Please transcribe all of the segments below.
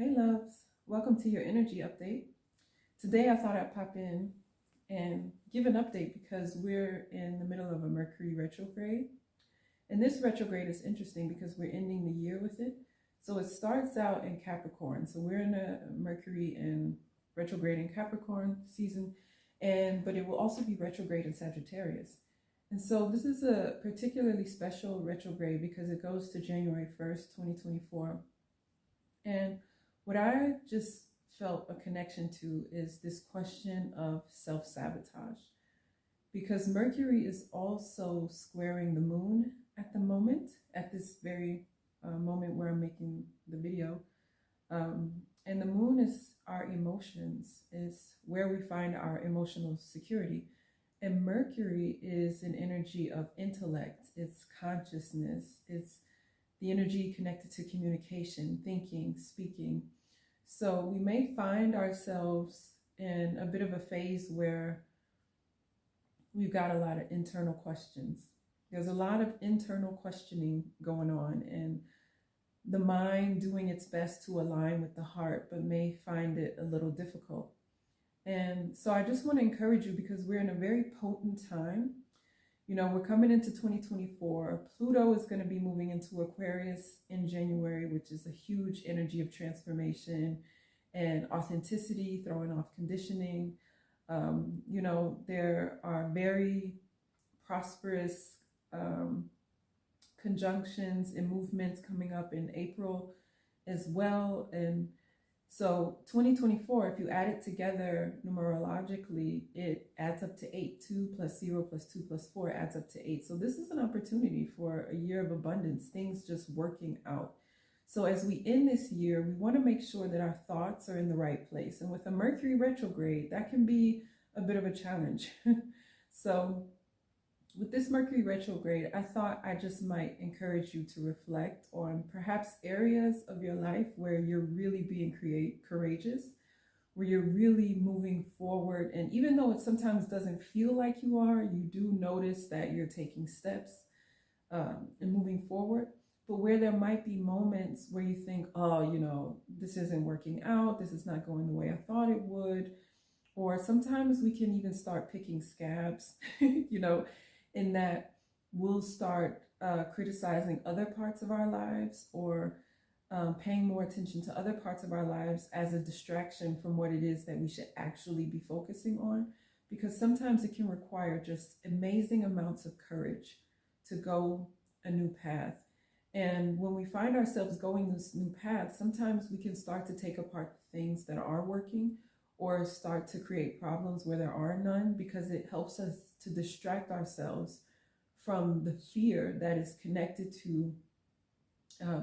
Hey loves, welcome to your energy update. Today I thought I'd pop in and give an update because we're in the middle of a Mercury retrograde. And this retrograde is interesting because we're ending the year with it. So it starts out in Capricorn. So we're in a Mercury and retrograde in Capricorn season, but it will also be retrograde in Sagittarius. And so this is a particularly special retrograde because it goes to January 1st, 2024. And what I just felt a connection to is this question of self-sabotage. Because Mercury is also squaring the moon at the moment, at this very moment where I'm making the video. And the moon is our emotions, is where we find our emotional security. And Mercury is an energy of intellect, it's consciousness, it's the energy connected to communication, thinking, speaking. So we may find ourselves in a bit of a phase where we've got a lot of internal questions. There's a lot of internal questioning going on, and the mind doing its best to align with the heart, but may find it a little difficult. And so I just want to encourage you because we're in a very potent time. You know, we're coming into 2024. Pluto is going to be moving into Aquarius in January, which is a huge energy of transformation and authenticity, throwing off conditioning. You know, there are very prosperous conjunctions and movements coming up in April as well. And so 2024, if you add it together numerologically, it adds up to 8. 2 plus 0 plus 2 plus 4 adds up to 8. So this is an opportunity for a year of abundance, things just working out. So as we end this year, we want to make sure that our thoughts are in the right place. And with a Mercury retrograde, that can be a bit of a challenge. So with this Mercury retrograde, I thought I just might encourage you to reflect on perhaps areas of your life where you're really being courageous, where you're really moving forward. And even though it sometimes doesn't feel like you are, you do notice that you're taking steps and moving forward. But where there might be moments where you think, oh, you know, this isn't working out, this is not going the way I thought it would. Or sometimes we can even start picking scabs, you know, in that we'll start criticizing other parts of our lives or paying more attention to other parts of our lives as a distraction from what it is that we should actually be focusing on. Because sometimes it can require just amazing amounts of courage to go a new path. And when we find ourselves going this new path, sometimes we can start to take apart things that are working or start to create problems where there are none, because it helps us to distract ourselves from the fear that is connected to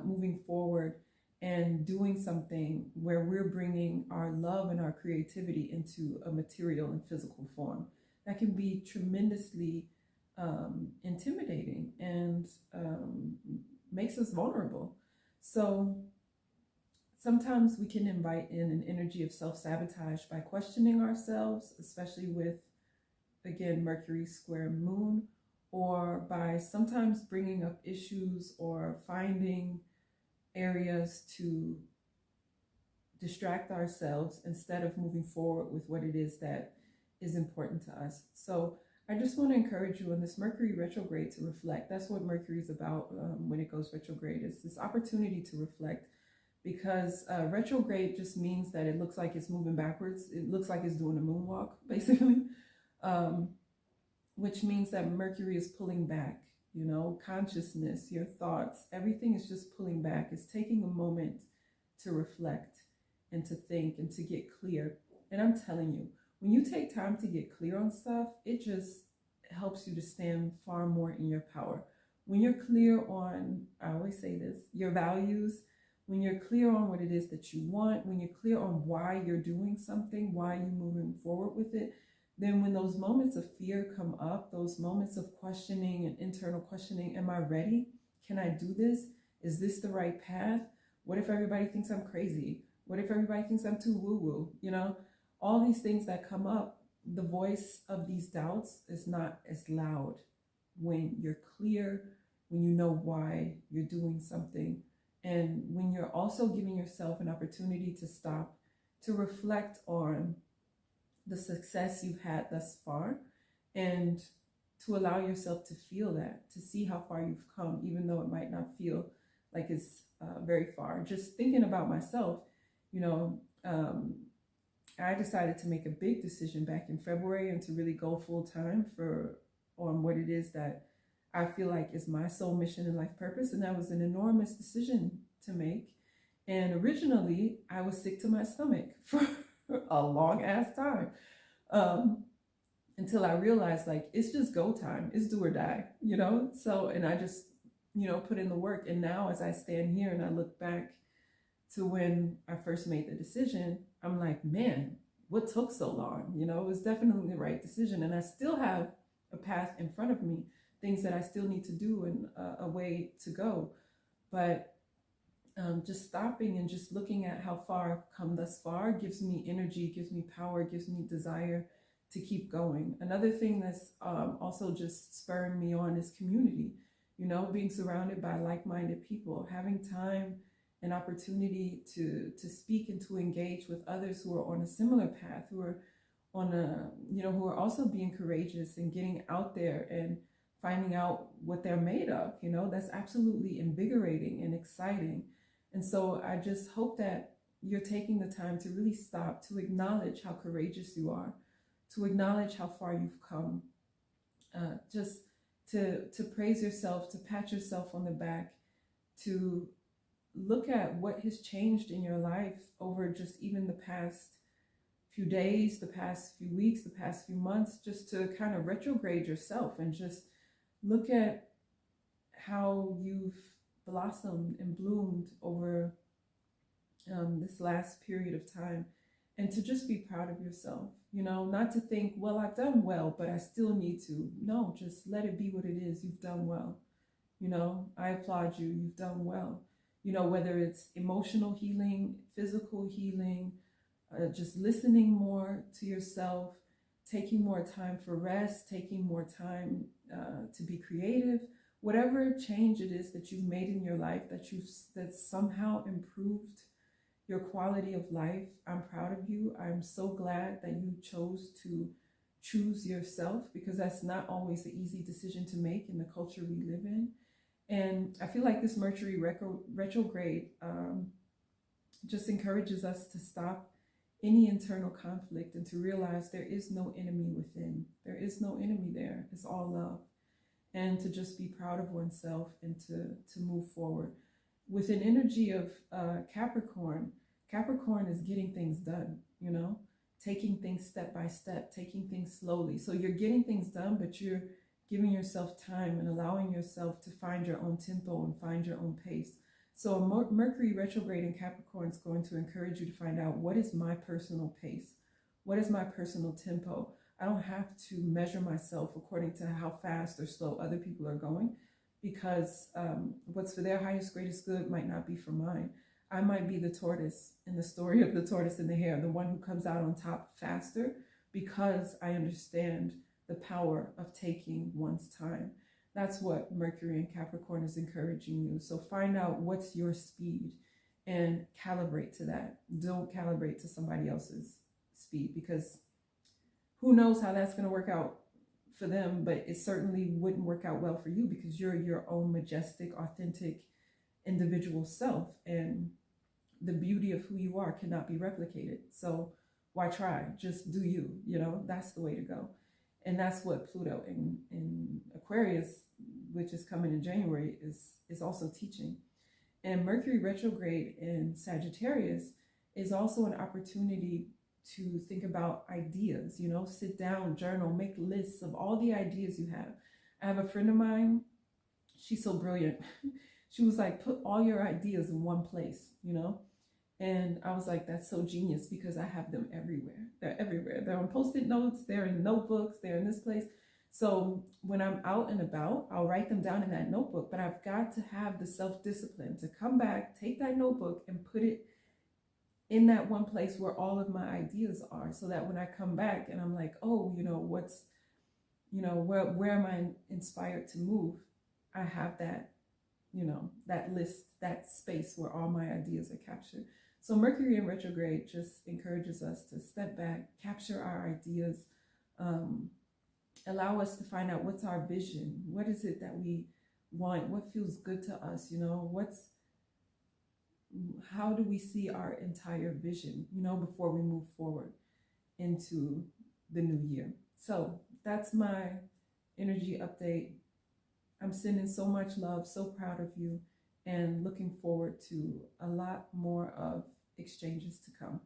moving forward and doing something where we're bringing our love and our creativity into a material and physical form. That can be tremendously intimidating and makes us vulnerable. So sometimes we can invite in an energy of self-sabotage by questioning ourselves, especially with, again, Mercury square moon, or by sometimes bringing up issues or finding areas to distract ourselves instead of moving forward with what it is that is important to us. So I just want to encourage you in this Mercury retrograde to reflect. That's what Mercury is about when it goes retrograde. It's this opportunity to reflect, because retrograde just means that it looks like it's moving backwards. It looks like it's doing a moonwalk, basically, which means that Mercury is pulling back, you know, consciousness, your thoughts, everything is just pulling back. It's taking a moment to reflect and to think and to get clear. And I'm telling you, when you take time to get clear on stuff, it just helps you to stand far more in your power. When you're clear on, I always say this, your values, when you're clear on what it is that you want, when you're clear on why you're doing something, why you're moving forward with it, then when those moments of fear come up, those moments of questioning and internal questioning, am I ready? Can I do this? Is this the right path? What if everybody thinks I'm crazy? What if everybody thinks I'm too woo-woo? You know, all these things that come up, the voice of these doubts is not as loud when you're clear, when you know why you're doing something, And when you're also giving yourself an opportunity to stop, to reflect on the success you've had thus far, and to allow yourself to feel that, to see how far you've come, even though it might not feel like it's very far. Just thinking about myself, you know, I decided to make a big decision back in February and to really go full time on what it is that I feel like is my soul mission and life purpose. And that was an enormous decision to make. And originally I was sick to my stomach for a long ass time. Until I realized, like, it's just go time. It's do or die, you know? So, and I just, put in the work. And now as I stand here and I look back to when I first made the decision, I'm like, man, what took so long? It was definitely the right decision. And I still have a path in front of me, things that I still need to do and a way to go. But just stopping and just looking at how far I've come thus far gives me energy, gives me power, gives me desire to keep going. Another thing that's also just spurring me on is community, being surrounded by like-minded people, having time and opportunity to speak and to engage with others who are on a similar path, who are on who are also being courageous and getting out there and finding out what they're made of. That's absolutely invigorating and exciting. And so I just hope that you're taking the time to really stop, to acknowledge how courageous you are, to acknowledge how far you've come, just to praise yourself, to pat yourself on the back, to look at what has changed in your life over just even the past few days, the past few weeks, the past few months, just to kind of retrograde yourself and just look at how you've blossomed and bloomed over this last period of time, and to just be proud of yourself, not to think, well, I've done well, but I still need to. No, just let it be what it is. You've done well. I applaud you. You've done well. Whether it's emotional healing, physical healing, just listening more to yourself, taking more time for rest, taking more time to be creative, whatever change it is that you've made in your life that somehow improved your quality of life, I'm proud of you. I'm so glad that you chose to choose yourself, because that's not always an easy decision to make in the culture we live in. And I feel like this Mercury retrograde just encourages us to stop any internal conflict and to realize there is no enemy within. There is no enemy there. It's all love. And to just be proud of oneself and to move forward. With an energy of Capricorn, Capricorn is getting things done, taking things step by step, taking things slowly. So you're getting things done, but you're giving yourself time and allowing yourself to find your own tempo and find your own pace. So a Mercury retrograde in Capricorn is going to encourage you to find out, what is my personal pace? What is my personal tempo? I don't have to measure myself according to how fast or slow other people are going, because what's for their highest, greatest good might not be for mine. I might be the tortoise in the story of the tortoise and the hare, the one who comes out on top faster, because I understand the power of taking one's time. That's what Mercury and Capricorn is encouraging you. So find out what's your speed and calibrate to that. Don't calibrate to somebody else's speed, because who knows how that's going to work out for them, but it certainly wouldn't work out well for you, because you're your own majestic, authentic, individual self, and the beauty of who you are cannot be replicated. So why try? Just do you, that's the way to go. And that's what Pluto in Aquarius, which is coming in January, is also teaching. And Mercury retrograde in Sagittarius is also an opportunity to think about ideas, sit down, journal, make lists of all the ideas you have. I have a friend of mine, she's so brilliant. She was like, put all your ideas in one place, And I was like, that's so genius, because I have them everywhere. They're everywhere. They're on Post-it notes, they're in notebooks, they're in this place. So when I'm out and about, I'll write them down in that notebook, but I've got to have the self-discipline to come back, take that notebook and put it in that one place where all of my ideas are, so that when I come back and I'm like, oh, where am I inspired to move? I have that that list, that space where all my ideas are captured. So Mercury in retrograde just encourages us to step back, capture our ideas, um, allow us to find out what's our vision. What is it that we want? What feels good to us? How do we see our entire vision, before we move forward into the new year? So that's my energy update. I'm sending so much love, so proud of you, and looking forward to a lot more of exchanges to come.